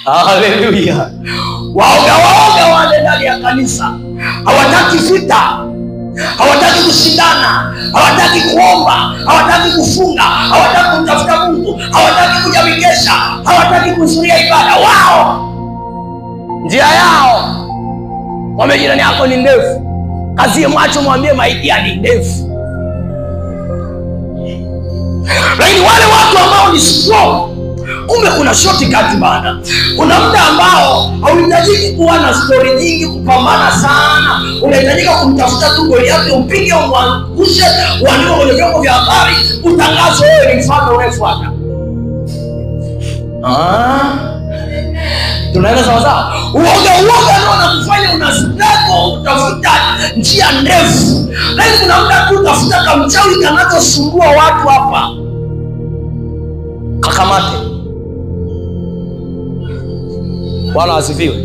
Haleluya. Waoga wale ndani ya kanisa hawataki vita, hawataki kushindana, hawataki kuomba, hawataki kufunga, hawataki kumtafuta Mungu, hawataki kuja mikesha, hawataki kuhudhuria ibada. Wao njia yao, mwambie jirani yako ni ndefu. Kazie macho, mwambie maidia ni ndefu. Lakini wale watu ambao ni strong, kumbe kuna shortcut bana. Kuna muda ambao hauhitajiki kuwa na story nyingi kupambana sana. Unahitajika kumtafuta tu Goliathi, umpige, umwangushe, uandike kwenye vyombo vya habari, utangazo wewe ni mfano unayefuata. Tunaenda sawa sawa? Uoga ndio unakufanya unastako utafuta njia ndefu. Lakini kuna muda tu utafuta kamchawi kanachosumbua watu hapa, kakamate. Bwana asifiwe.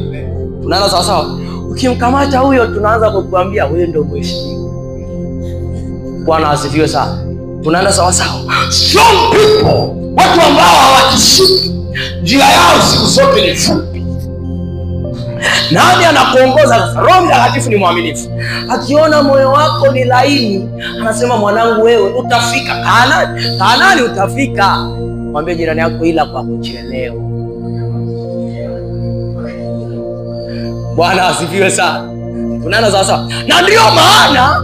Tunaenda sawa sawa? Ukimkamata huyo, tunaanza kukuambia wewe ndio mheshimiwa. Bwana asifiwe sana. Tunaenda sawa sawa? Strong people, watu ambao hawatishiki, njia yao siku zote ni fupi. Nani anakuongoza? Roho Mtakatifu ni mwaminifu. Akiona moyo wako ni laini, anasema mwanangu, wewe utafika Kanaani, utafika. Mwambie jirani yako, ila kwa kuchelewa. Bwana asifiwe sana. Tunaenda sawa sawa? Na ndio maana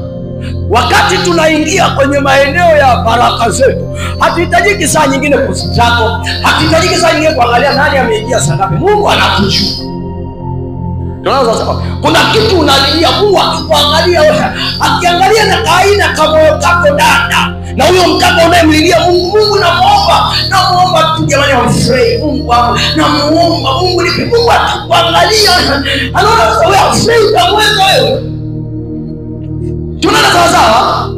wakati tunaingia kwenye maeneo ya baraka zetu, hatuhitajiki saa nyingine kusitako, hatuhitajiki saa nyingine kuangalia nani ameingia saa ngapi. Mungu anakujua. Tunaanza sawa. Kuna kitu unalilia, Mungu akikuangalia wewe, akiangalia na kaina kama kako dada, na huyo mkaka unayemlilia Mungu namuomba tu jamani, afraid Mungu wangu, namuomba Mungu nipe. Mungu akikuangalia anaona wewe afraid na wewe. Tunaona sawa sawa?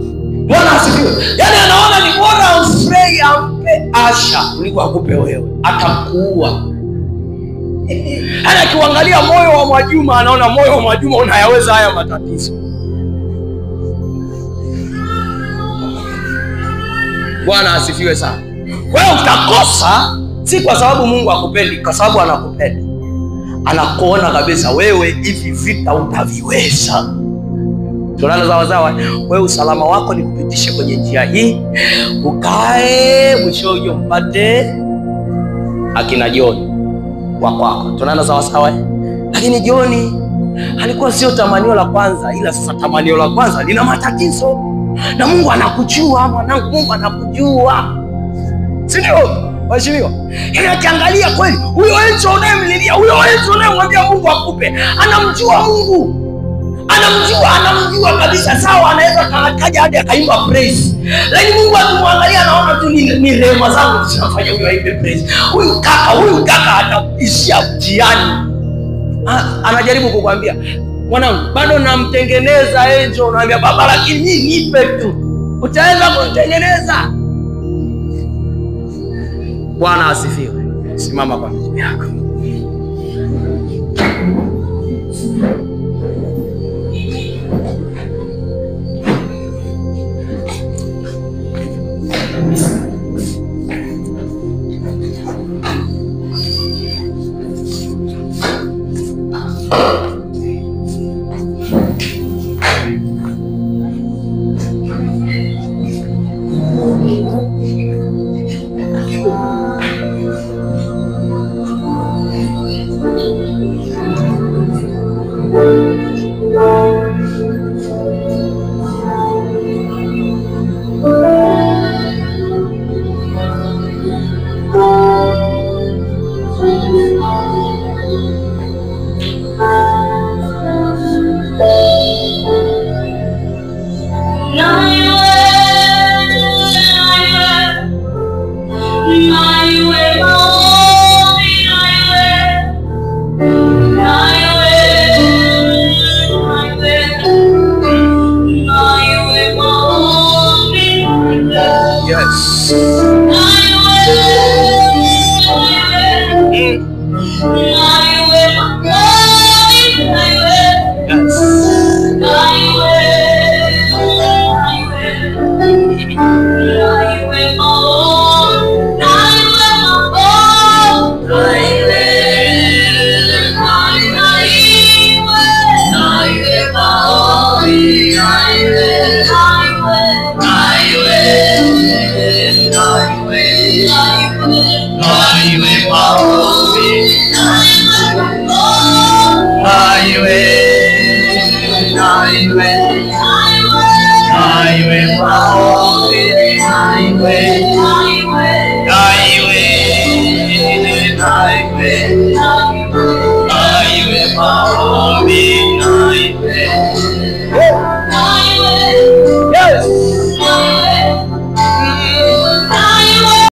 Bwana asifiwe. Yaani anaona ni bora afraid ampe Asha kuliko akupe wewe, atakuua. Akiangalia moyo wa Mwajuma, anaona moyo wa Mwajuma unayaweza haya matatizo. Bwana asifiwe sana. Kwa hiyo utakosa, si kwa sababu Mungu akupendi, kwa sababu anakupenda. Anakuona kabisa wewe hivi vita utaviweza. Tunaona sawa sawa? Wewe usalama wako ni kupitisha kwenye njia hii, ukae mwisho uje mpate akina John wako. Tunaona sawa sawa? Lakini John alikuwa sio tamanio la kwanza, ila sasa tamanio la kwanza lina matatizo. Na Mungu anakujua mwanangu, Mungu anakujua. Si ndio? Waheshimiwa. Yaani akiangalia kweli, huyo Enzo unayemlilia, huyo Enzo unayemwambia Mungu akupe, anamjua Mungu. Anamjua kabisa. Sawa, anaweza kaja hadi akaimba praise. Lakini Mungu akimwangalia anaona tu ni rehema zangu zinafanya huyo aimbe praise. Huyu kaka ataishia mtihani. Anajaribu kukwambia, mwanangu, bado namtengeneza Enzo. Unaambia baba, lakini nipe tu. Utaweza kumtengeneza? Bwana asifiwe. Simama kwa miguu yako. maombi